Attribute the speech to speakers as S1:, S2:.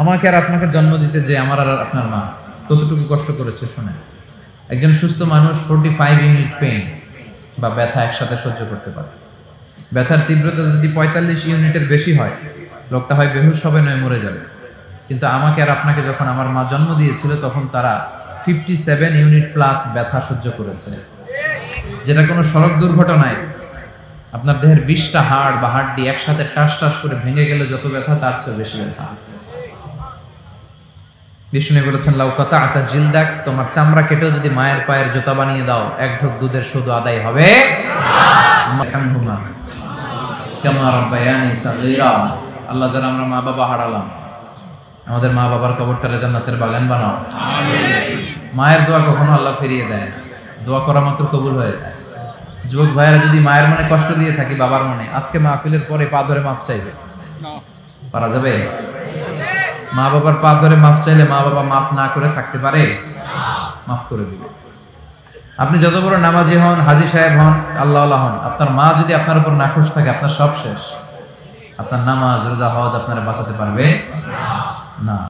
S1: আমাকে আর আপনাকে জন্ম দিতে যে আমার আর আপনার মা কতটুকু কষ্ট করেছে শুনে। একজন সুস্থ মানুষ 45 ইউনিট পেইন বা ব্যথা একসাথে সহ্য করতে পারে। ব্যথার তীব্রতা যদি 45 ইউনিটের বেশি হয়, লোকটা হয় বেহুশ হবে নয় মরে যাবে। কিন্তু আমাকে আর আপনাকে যখন আমার মা জন্ম দিয়েছিল তখন তারা 57 ইউনিট প্লাস ব্যথা সহ্য করেছে, যেটা কোনো সড়ক দুর্ঘটনায় আপনার দেহের 20টা হাড় বা হাড্ডি একসাথে টাস টাস করে ভেঙে গেলে যত ব্যথা তার চেয়ে বেশি ব্যথা। বিষ্ণু বলেছেন, লাউ কাতা'তা জিলদাক, তোমার চামড়া কেটেও যদি মায়ের পায়ের জুতা বানিয়ে দাও, এক ঢোক দুধের শুধু আদায় হবে না। কামা রাব্বায়ানি সাগীরা। আল্লাহ যারা আমরা মা বাবা হারালাম, আমাদের মা বাবার কবরটারে জান্নাতের বাগান বানাও। মায়ের দোয়া কখনো আল্লাহ ফিরিয়ে দেয় না, দোয়া করা মাত্র কবুল হয়ে যায়। যুবক ভাইয়েরা যদি মায়ের মনে কষ্ট দিয়ে থাকি, বাবার মনে, আজকে মাহফিলের পরে পা ধরে মাফ চাইবে, পারা যাবে? মা বাবার পা ধরে মাফ চাইলে মা বাবা মাফ না করে থাকতে পারে? মাফ করে দিবে। আপনি যত বড় নামাজি হন, হাজী সাহেব হন, আল্লাহওয়ালা হন, আপনার মা যদি আপনার উপর নাখুশ থাকে, আপনার সব শেষ। আপনার নামাজ, রোজা, হজ আপনারা বাঁচাতে পারবে না।